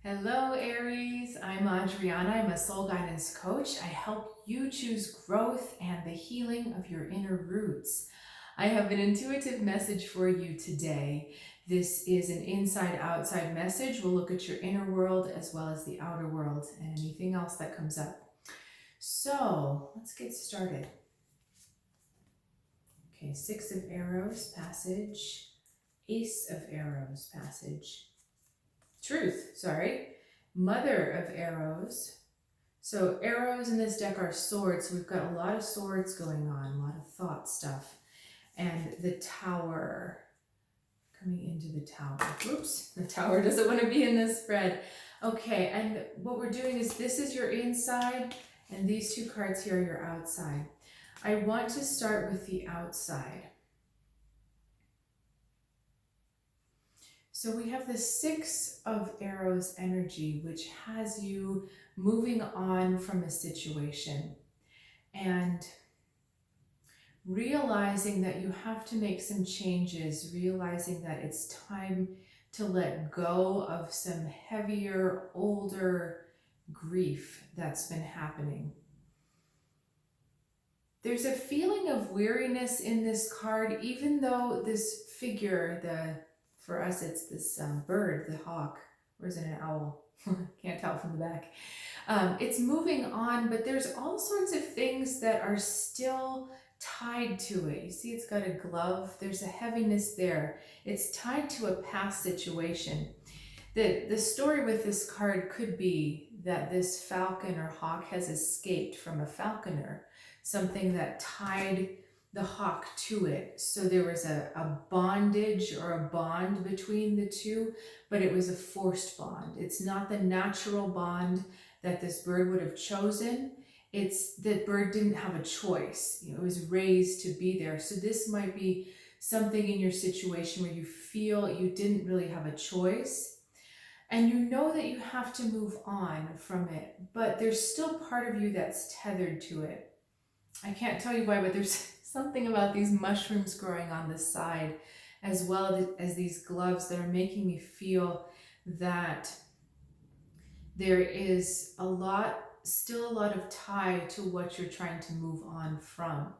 Hello, Aries. I'm Adriana. I'm a soul guidance coach. I help you choose growth and the healing of your inner roots. I have an intuitive message for you today. This is an inside-outside message. We'll look at your inner world as well as the outer world and anything else that comes up. So let's get started. Okay, Six of Arrows passage, Ace of Arrows passage. Truth, sorry. Mother of Arrows. So arrows in this deck are swords. So we've got a lot of swords going on, a lot of thought stuff. And the Tower, coming into the Tower. Oops, the Tower doesn't want to be in this spread. Okay, and what we're doing is this is your inside, and these two cards here are your outside. I want to start with the outside. So we have the Six of Arrows energy, which has you moving on from a situation and realizing that you have to make some changes, realizing that it's time to let go of some heavier, older grief that's been happening. There's a feeling of weariness in this card, even though this figure, for us, it's this bird, the hawk, or is it an owl? Can't tell from the back. It's moving on, but there's all sorts of things that are still tied to it. You see it's got a glove. There's a heaviness there. It's tied to a past situation. The story with this card could be that this falcon or hawk has escaped from a falconer, something that tied the hawk to it. So there was a bondage or a bond between the two, but it was a forced bond. It's not the natural bond that this bird would have chosen. It's that bird didn't have a choice. It was raised to be there. So this might be something in your situation where you feel you didn't really have a choice, and you know that you have to move on from it, but there's still part of you that's tethered to it. I can't tell you why, but there's something about these mushrooms growing on the side, as well as these gloves, that are making me feel that there is still a lot of tie to what you're trying to move on from.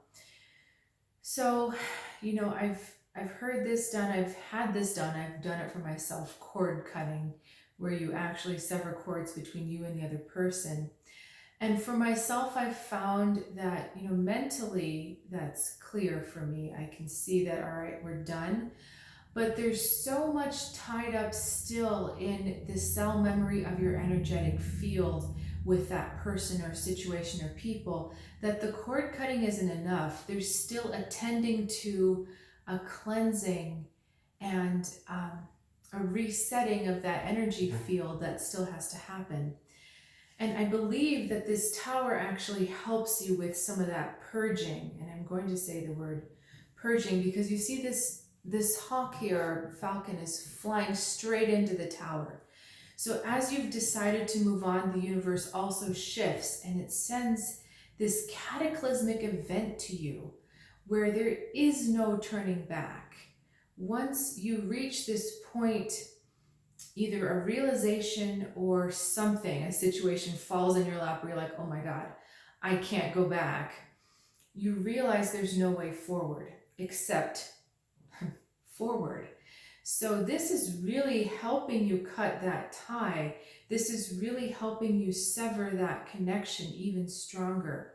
So, I've heard this done, I've had this done, I've done it for myself, cord cutting, where you actually sever cords between you and the other person. And for myself, I've found that, mentally that's clear for me. I can see that, all right, we're done. But there's so much tied up still in the cell memory of your energetic field with that person or situation or people, that the cord cutting isn't enough. There's still attending to a cleansing and a resetting of that energy field that still has to happen. And I believe that this Tower actually helps you with some of that purging. And I'm going to say the word purging because you see this hawk here, or falcon, is flying straight into the Tower. So as you've decided to move on, the universe also shifts and it sends this cataclysmic event to you where there is no turning back. Once you reach this point, either a realization or something, a situation falls in your lap where you're like, oh my God, I can't go back. You realize there's no way forward except forward. So this is really helping you cut that tie. This is really helping you sever that connection even stronger.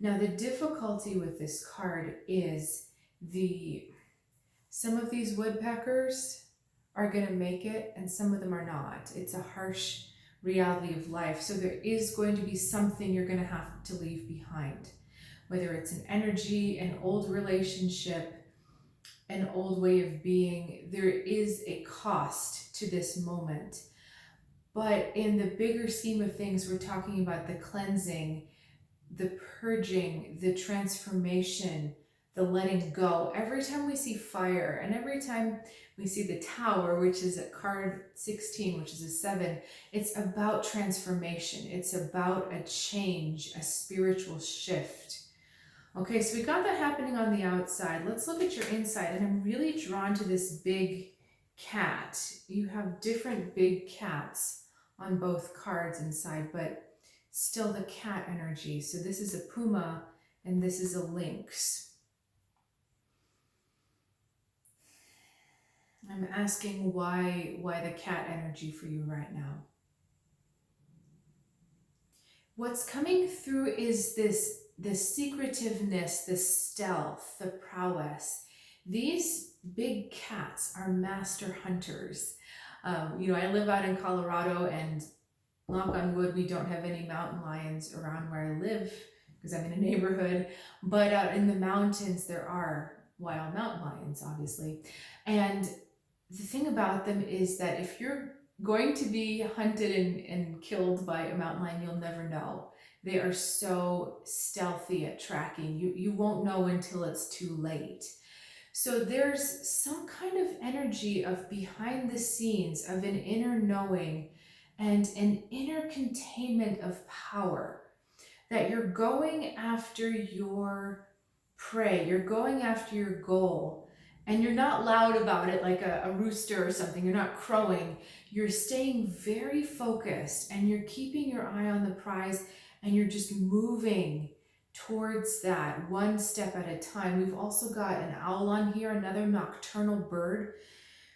Now, the difficulty with this card is some of these woodpeckers are going to make it and some of them are not. It's a harsh reality of life. So there is going to be something you're going to have to leave behind, whether it's an energy, an old relationship, an old way of being. There is a cost to this moment. But in the bigger scheme of things, we're talking about the cleansing, the purging, the transformation, the letting go. Every time we see fire and every time we see the Tower, which is at card 16, which is a 7, it's about transformation. It's about a change, a spiritual shift. Okay, so we got that happening on the outside. Let's look at your inside, and I'm really drawn to this big cat. You have different big cats on both cards inside, but still the cat energy. So this is a puma and this is a lynx. I'm asking why the cat energy for you right now. What's coming through is the secretiveness, the stealth, the prowess. These big cats are master hunters. I live out in Colorado, and knock on wood, we don't have any mountain lions around where I live because I'm in a neighborhood. But out in the mountains, there are wild mountain lions, obviously. And the thing about them is that if you're going to be hunted and killed by a mountain lion, you'll never know. They are so stealthy at tracking. You won't know until it's too late. So there's some kind of energy of behind the scenes, of an inner knowing and an inner containment of power, that you're going after your prey, you're going after your goal, and you're not loud about it like a rooster or something. You're not crowing. You're staying very focused, and you're keeping your eye on the prize, and you're just moving towards that one step at a time. We've also got an owl on here, another nocturnal bird.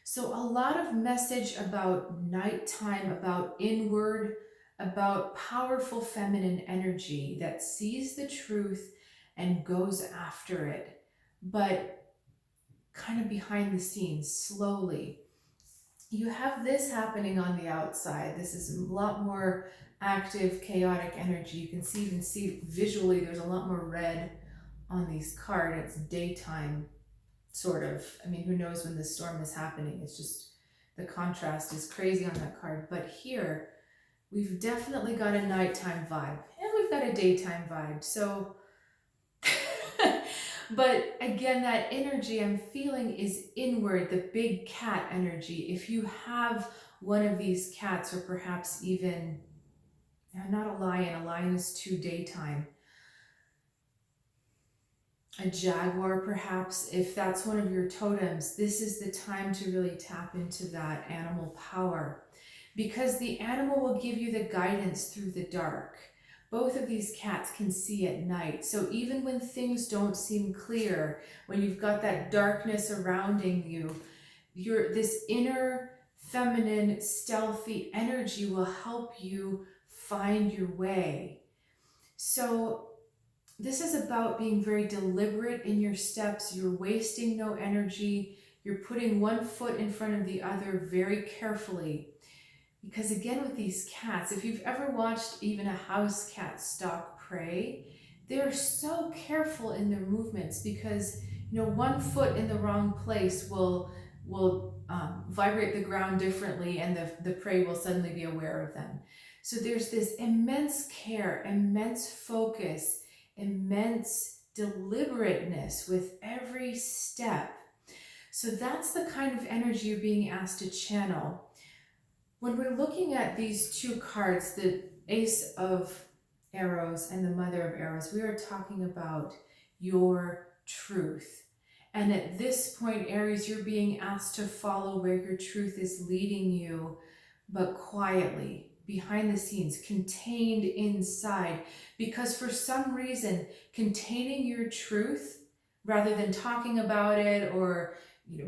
So a lot of message about nighttime, about inward, about powerful feminine energy that sees the truth and goes after it, but kind of behind the scenes, slowly. You have this happening on the outside. This is a lot more active, chaotic energy. You can even see visually there's a lot more red on these cards. It's daytime, sort of. I mean, who knows when the storm is happening? It's just, the contrast is crazy on that card. But here, we've definitely got a nighttime vibe, and we've got a daytime vibe. So, but again, that energy I'm feeling is inward, the big cat energy. If you have one of these cats, or perhaps even, not a lion is too daytime, a jaguar perhaps, if that's one of your totems, this is the time to really tap into that animal power, because the animal will give you the guidance through the dark. Both of these cats can see at night. So even when things don't seem clear, when you've got that darkness surrounding you, this inner feminine stealthy energy will help you find your way. So this is about being very deliberate in your steps. You're wasting no energy. You're putting one foot in front of the other very carefully. Because again, with these cats, if you've ever watched even a house cat stalk prey, they're so careful in their movements, because one foot in the wrong place will vibrate the ground differently, and the prey will suddenly be aware of them. So there's this immense care, immense focus, immense deliberateness with every step. So that's the kind of energy you're being asked to channel. When we're looking at these two cards, the Ace of Arrows and the Mother of Arrows, we are talking about your truth. And at this point, Aries, you're being asked to follow where your truth is leading you, but quietly, behind the scenes, contained inside. Because for some reason, containing your truth, rather than talking about it or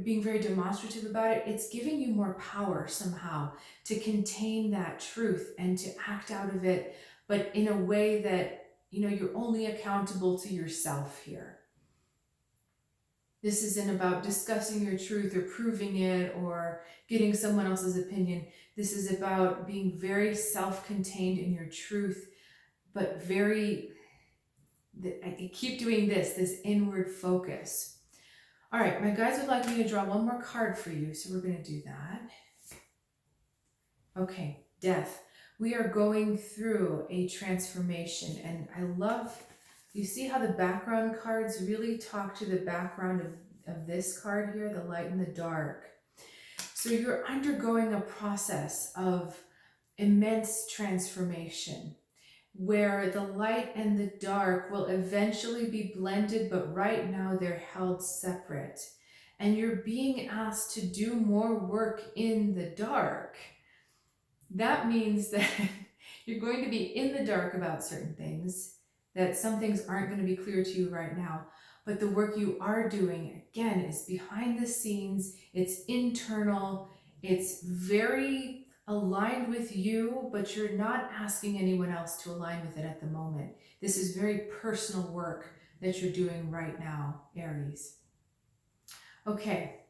being very demonstrative about it, it's giving you more power somehow to contain that truth and to act out of it, but in a way that, you're only accountable to yourself here. This isn't about discussing your truth or proving it or getting someone else's opinion. This is about being very self-contained in your truth, but I keep doing this inward focus. All right, my guides would like me to draw one more card for you, so we're going to do that. Okay, Death. We are going through a transformation, and I love, you see how the background cards really talk to the background of this card here, the light and the dark. So you're undergoing a process of immense transformation, where the light and the dark will eventually be blended, but right now they're held separate. And you're being asked to do more work in the dark. that means that you're going to be in the dark about certain things, that some things aren't going to be clear to you right now. But the work you are doing, again, is behind the scenes, it's internal, it's very aligned with you, but you're not asking anyone else to align with it at the moment. This is very personal work that you're doing right now, Aries. Okay,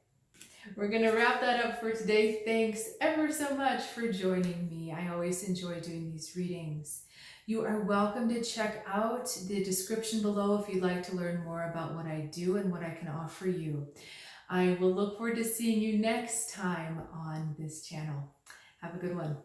we're going to wrap that up for today. Thanks ever so much for joining me. I always enjoy doing these readings. You are welcome to check out the description below if you'd like to learn more about what I do and what I can offer you. I will look forward to seeing you next time on this channel. Have a good one.